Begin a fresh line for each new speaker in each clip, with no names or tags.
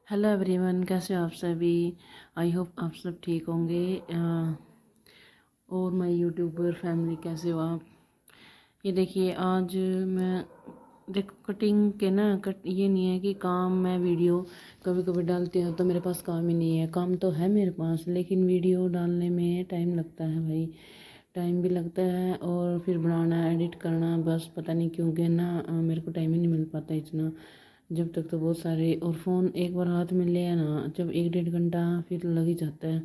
Hello everyone, कैसे हो आप सभी। आई होप आप सब ठीक होंगे। और माय यूट्यूबर फैमिली, कैसे हो आप। ये देखिए, आज मैं देखो कटिंग के ना ये नहीं है कि काम मैं वीडियो कभी कभी डालती हूँ तो मेरे पास काम ही नहीं है। काम तो है मेरे पास, लेकिन वीडियो डालने में टाइम लगता है भाई। टाइम भी लगता है और फिर बनाना, एडिट करना, बस पता नहीं क्यों कि ना मेरे को टाइम ही नहीं मिल पाता इतना। जब तक तो बहुत सारे, और फ़ोन एक बार हाथ में लिया ना, जब 1 1.5 घंटा फिर लग ही जाता है।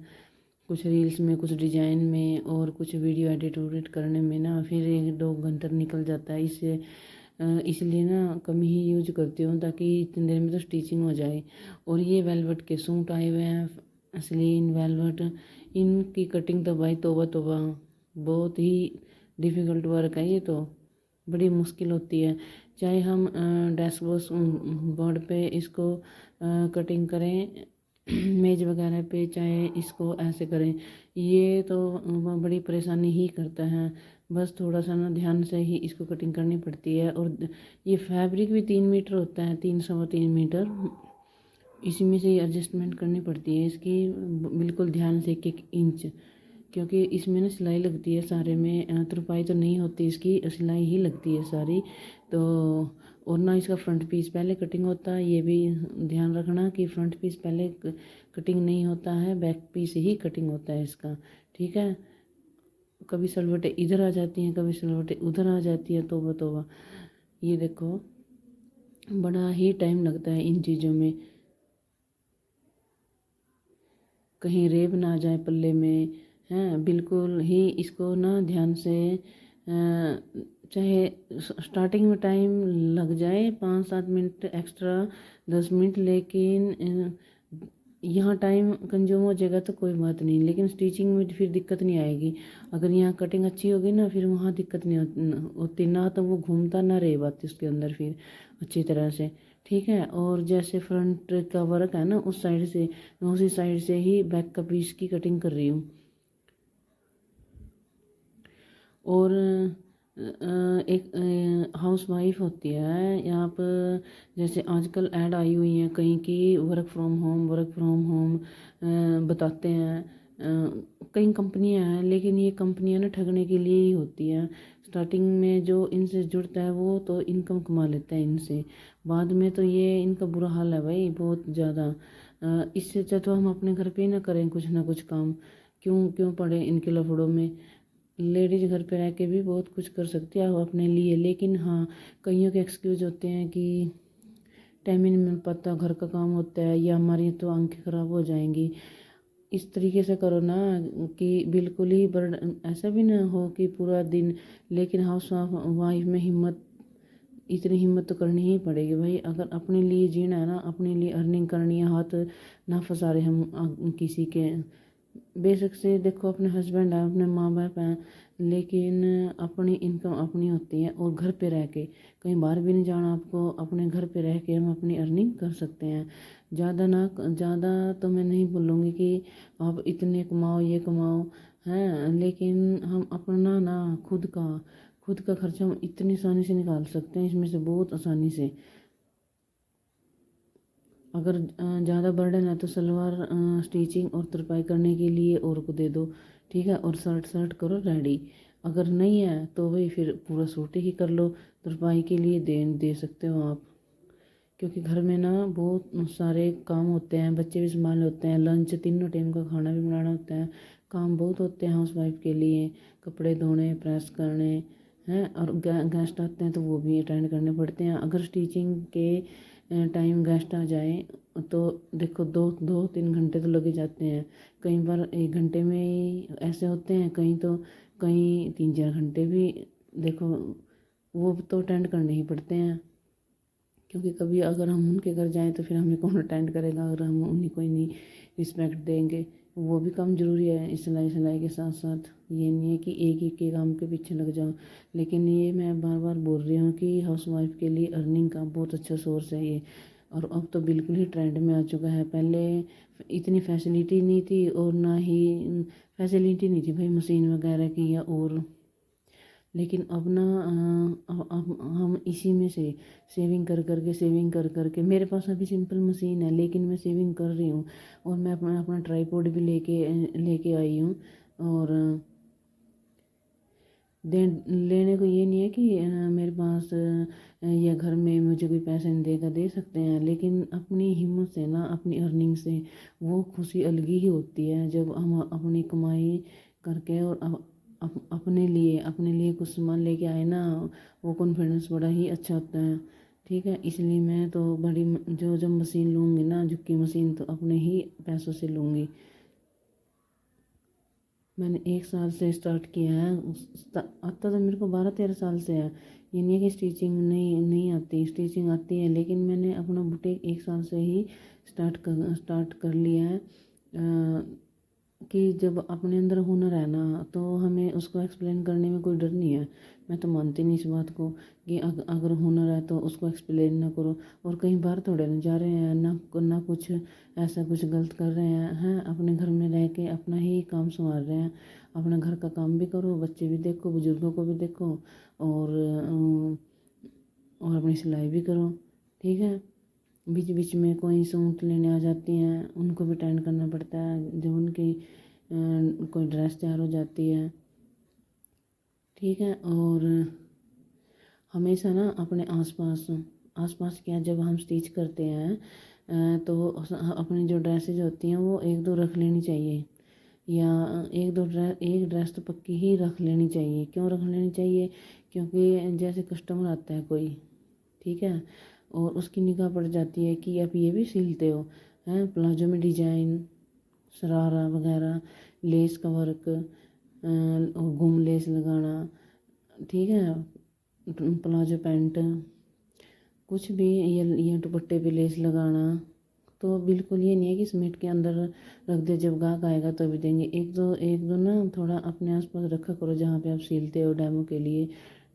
कुछ रील्स में, कुछ डिजाइन में और कुछ वीडियो एडिट उडिट करने में ना फिर 1 2 घंटा निकल जाता है। इससे इसलिए ना कम ही यूज करती हूँ ताकि इतनी देर में तो स्टिचिंग हो जाए। और ये वेलवेट के सूट आए हुए हैं, असलीन वेलवेट, इनकी कटिंग तो भाई तौबा तौबा, बहुत ही डिफ़िकल्ट वर्क है ये तो। बड़ी मुश्किल होती है। चाहे हम डेस्क बोर्ड पे इसको कटिंग करें मेज वगैरह पे, चाहे इसको ऐसे करें, ये तो बड़ी परेशानी ही करता है। बस थोड़ा सा ना ध्यान से ही इसको कटिंग करनी पड़ती है। और ये फैब्रिक भी 3 मीटर होता है, 3 सवा 3 मीटर। इसी में से ही एडजस्टमेंट करनी पड़ती है इसकी, बिल्कुल ध्यान से, 1 1 इंच, क्योंकि इसमें ना सिलाई लगती है सारे में। तुरपाई तो नहीं होती इसकी, सिलाई ही लगती है सारी तो। और ना इसका फ्रंट पीस पहले कटिंग होता है, ये भी ध्यान रखना कि फ्रंट पीस पहले कटिंग नहीं होता है, बैक पीस ही कटिंग होता है इसका। ठीक है। कभी सलवटें इधर आ जाती हैं, कभी सलवटें उधर आ जाती है, तौबा तौबा। ये देखो, बड़ा ही टाइम लगता है इन चीज़ों में। कहीं रेब ना आ जाए पल्ले में, हैं, बिल्कुल ही इसको ना ध्यान से चाहे स्टार्टिंग में टाइम लग जाए 5 7 मिनट एक्स्ट्रा, 10 मिनट, लेकिन यहाँ टाइम कंज्यूम हो जाएगा तो कोई बात नहीं, लेकिन स्टिचिंग में फिर दिक्कत नहीं आएगी। अगर यहाँ कटिंग अच्छी होगी ना, फिर वहाँ दिक्कत नहीं होती ना, तो वो घूमता ना रेब आती उसके अंदर फिर अच्छी तरह से। ठीक है। और जैसे फ्रंट का वर्क है ना, उस साइड से, मैं उसी साइड से ही बैक का पीस की कटिंग कर रही हूँ। और एक हाउस वाइफ होती है यहाँ पर, जैसे आजकल ऐड आई हुई हैं कहीं की, work from home, work from home बताते हैं। कई कंपनियां हैं, लेकिन ये कंपनियां ना ठगने के लिए ही होती हैं। स्टार्टिंग में जो इनसे जुड़ता है वो तो इनकम कमा लेता है इनसे, बाद में तो ये इनका बुरा हाल है भाई, बहुत ज़्यादा। इससे अच्छा तो हम अपने घर पे ही ना करें कुछ ना कुछ काम, क्यों क्यों पड़े इनके लफड़ों में। लेडीज घर पे रह के भी बहुत कुछ कर सकती है अपने लिए, लेकिन हाँ, कईयों के एक्सक्यूज होते हैं कि टाइम ही नहीं मिल पाता, घर का काम होता है, या हमारी तो आंखें ख़राब हो जाएंगी। इस तरीके से करो ना कि बिल्कुल ही बर्डन ऐसा भी ना हो कि पूरा दिन। लेकिन हाउस वाइफ में हिम्मत, इतनी हिम्मत तो करनी ही पड़ेगी भाई। अगर अपने लिए जीना है ना, अपने लिए अर्निंग करनी है, हाथ ना फंसा रहे हम किसी के। बेशक से देखो, अपने हस्बैंड हैं, अपने माँ बाप हैं, लेकिन अपनी इनकम अपनी होती है। और घर पे रह के कहीं बाहर भी नहीं जाना आपको, अपने घर पे रह के हम अपनी अर्निंग कर सकते हैं। ज़्यादा ना, ज़्यादा तो मैं नहीं बोलूँगी कि आप इतने कमाओ, ये कमाओ, हैं, लेकिन हम अपना ना खुद का खर्चा हम इतनी आसानी से निकाल सकते हैं इसमें से, बहुत आसानी से। अगर ज़्यादा बर्डन है तो सलवार स्टिचिंग और तुरपाई करने के लिए और को दे दो। ठीक है। और शर्ट शर्ट करो रेडी। अगर नहीं है तो भाई फिर पूरा सूट ही कर लो, तुरपाई के लिए दे सकते हो आप। क्योंकि घर में ना बहुत सारे काम होते हैं, बच्चे भी संभालने होते हैं, लंच, तीनों टाइम का खाना भी बनाना होता है। काम बहुत होते हैं हाउस वाइफ के लिए, कपड़े धोने, प्रेस करने हैं, और गेस्ट आते हैं तो वो भी अटेंड करने पड़ते हैं। अगर स्टिचिंग के टाइम गेस्ट आ जाए तो देखो, 2 2 3 घंटे तो लगे जाते हैं। कई बार 1 घंटे में ही ऐसे होते हैं, कहीं 3 4 घंटे भी। देखो, वो तो अटेंड करने ही पड़ते हैं, क्योंकि कभी अगर हम उनके घर जाएं तो फिर हमें कौन अटेंड करेगा अगर हम उन्हीं को ही नहीं रिस्पेक्ट देंगे। वो भी काम ज़रूरी है इस सिलाई के साथ साथ। ये नहीं है कि एक ही के काम के पीछे लग जाओ। लेकिन ये मैं बार बार बोल रही हूँ कि हाउस वाइफ के लिए अर्निंग का बहुत अच्छा सोर्स है ये। और अब तो बिल्कुल ही ट्रेंड में आ चुका है। पहले इतनी फैसिलिटी नहीं थी, और ना ही फैसिलिटी नहीं थी भाई मशीन वगैरह की या और। लेकिन अब ना अब हम इसी में से सेविंग कर करके मेरे पास अभी सिंपल मशीन है, लेकिन मैं सेविंग कर रही हूँ। और मैं अपना अपना ट्राईपॉड भी लेके लेके आई हूँ। और दे लेने को ये नहीं है कि मेरे पास या घर में मुझे कोई पैसे नहीं देगा, दे सकते हैं, लेकिन अपनी हिम्मत से ना, अपनी अर्निंग से वो खुशी अलग ही होती है जब हम अपनी कमाई करके और अपने लिए कुछ सामान लेके आए ना, वो कॉन्फिडेंस बड़ा ही अच्छा होता है। ठीक है, इसलिए मैं तो बड़ी जो जब मशीन लूँगी ना, झुक्की मशीन, तो अपने ही पैसों से लूँगी। मैंने 1 साल से स्टार्ट किया है। आता तो मेरे को 12-13 साल से है। ये नहीं है कि स्टिचिंग नहीं नहीं आती, स्टिचिंग आती है, लेकिन मैंने अपना बुटीक 1 साल से ही स्टार्ट कर लिया है। कि जब अपने अंदर हुनर है ना, तो हमें उसको एक्सप्लेन करने में कोई डर नहीं है। मैं तो मानती नहीं इस बात को कि अगर हुनर है तो उसको एक्सप्लेन ना करो। और कहीं बाहर थोड़े ना जा रहे हैं, ना कुछ ऐसा कुछ गलत कर रहे हैं अपने घर में रह के अपना ही काम संभाल रहे हैं। अपना घर का काम भी करो, बच्चे भी देखो, बुजुर्गों को भी देखो, और अपनी सिलाई भी करो। ठीक है, बीच बीच में कोई सूट लेने आ जाती हैं, उनको भी अटेंड करना पड़ता है जब उनकी कोई ड्रेस तैयार हो जाती है। ठीक है, और हमेशा ना अपने आसपास आसपास क्या, जब हम स्टिच करते हैं तो अपनी जो ड्रेसेज होती हैं वो 1-2 रख लेनी चाहिए, या एक ड्रेस तो पक्की ही रख लेनी चाहिए। क्यों रख लेनी चाहिए? क्योंकि जैसे कस्टमर आता है कोई, ठीक है, और उसकी निगाह पड़ जाती है कि आप ये भी सिलते हो, हैं, प्लाजो में डिजाइन, शरारा वगैरह, लेस का वर्क, और गुम लेस लगाना, ठीक है, प्लाजो पैंट, कुछ भी, ये दुपट्टे पे लेस लगाना। तो बिल्कुल ये नहीं है कि समेट के अंदर रख दे, जब गाहक आएगा तो भी देंगे। एक दो ना थोड़ा अपने आसपास रखा करो जहाँ पे आप सिलते हो डेमो के लिए।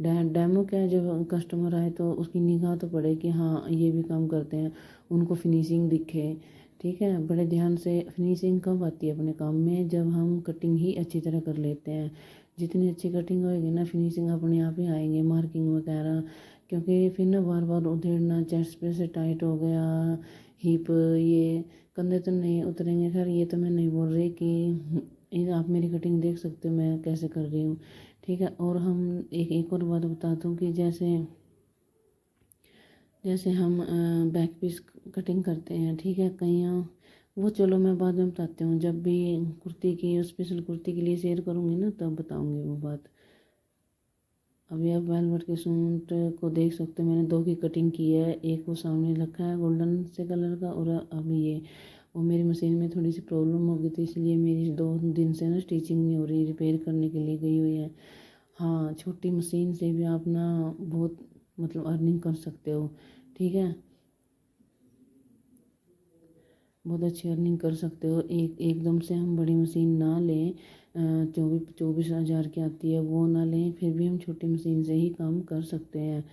डेमो क्या है, जब कस्टमर आए तो उसकी निगाह तो पड़े कि हाँ ये भी काम करते हैं, उनको फिनिशिंग दिखे। ठीक है, बड़े ध्यान से। फिनिशिंग कब आती है अपने काम में? जब हम कटिंग ही अच्छी तरह कर लेते हैं। जितनी अच्छी कटिंग होएगी ना, फिनिशिंग अपने आप ही आएंगे, मार्किंग वगैरह। क्योंकि फिर ना बार बार उधेड़ना, चेस्ट पे से टाइट हो गया, हिप, ये कंधे तो नहीं उतरेंगे। खैर ये तो मैं नहीं बोल रही कि आप मेरी कटिंग देख सकते हो मैं कैसे कर रही हूँ। ठीक है, और हम एक और बात बताता हूँ कि जैसे जैसे हम बैक पीस कटिंग करते हैं, ठीक है, कहीं वो चलो मैं बाद में बताती हूँ, जब भी कुर्ती की, स्पेशल कुर्ती के लिए शेयर करूँगी ना, तब बताऊँगी वो बात। अभी आप वेलवेट के सूट को देख सकते हो, मैंने 2 की कटिंग की है। एक वो सामने रखा है गोल्डन से कलर का, और अभी ये, और मेरी मशीन में थोड़ी सी प्रॉब्लम हो गई थी, इसलिए मेरी 2 दिन से ना स्टिचिंग नहीं हो रही, रिपेयर करने के लिए गई हुई है। हाँ, छोटी मशीन से भी आप ना बहुत मतलब अर्निंग कर सकते हो। ठीक है, बहुत अच्छी अर्निंग कर सकते हो। एकदम से हम बड़ी मशीन ना लें, 24-24 हज़ार की आती है, वो ना लें, फिर भी हम छोटी मशीन से ही काम कर सकते हैं,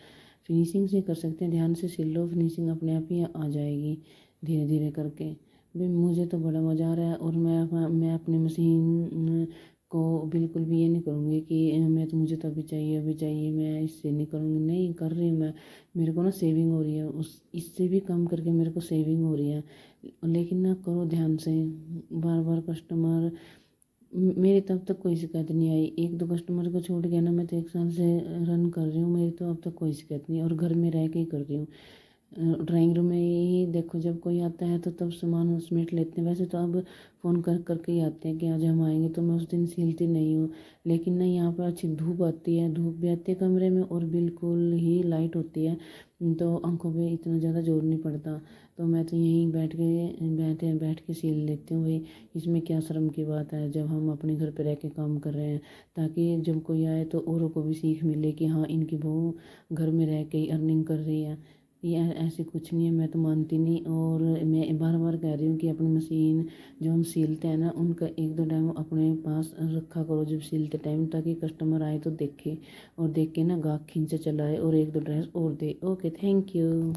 फिनिशिंग से कर सकते हैं। ध्यान से सिल लो, फिनिशिंग अपने आप ही आ जाएगी धीरे धीरे करके। भाई मुझे तो बड़ा मज़ा आ रहा है, और मैं अपनी मशीन को बिल्कुल भी ये नहीं करूँगी कि मुझे तो अभी चाहिए, मैं इससे नहीं करूँगी, नहीं कर रही हूँ मैं। मेरे को ना सेविंग हो रही है, उस इससे भी कम करके मेरे को सेविंग हो रही है। लेकिन ना करो ध्यान से, बार बार कस्टमर, मेरी तब तक कोई शिकायत नहीं आई। 1-2 कस्टमर को छोड़ के ना मैं तो 1 साल से रन कर रही हूँ, मेरी तो अब तक कोई शिकायत नहीं, और घर में रह के ही कर रही हूँ। ड्राइंग रूम में ही देखो, जब कोई आता है तो तब सामान समेट लेते हैं। वैसे तो अब फ़ोन कर करके ही आते हैं कि आज हम आएंगे, तो मैं उस दिन सिलती नहीं हूँ। लेकिन ना यहाँ पर अच्छी धूप आती है, धूप भी आती है कमरे में, और बिल्कुल ही लाइट होती है, तो आंखों पे इतना ज़्यादा जोर नहीं पड़ता। तो मैं तो यहीं बैठ के सिल लेती हूँ। भाई इसमें क्या शर्म की बात है, जब हम अपने घर पे रह के काम कर रहे हैं, ताकि जब कोई आए तो औरों को भी सीख मिले कि हाँ इनकी बहू घर में रह के ही अर्निंग कर रही है। ये ऐसे कुछ नहीं है, मैं तो मानती नहीं। और मैं बार बार कह रही हूँ कि अपनी मशीन जो हम सिलते हैं ना, उनका 1-2 डेमो अपने पास रखा करो जब सिलते टाइम, ताकि कस्टमर आए तो देखे, और देख के ना गाहक खींचे चलाए और 1-2 ड्रेस और दे। Okay, thank you.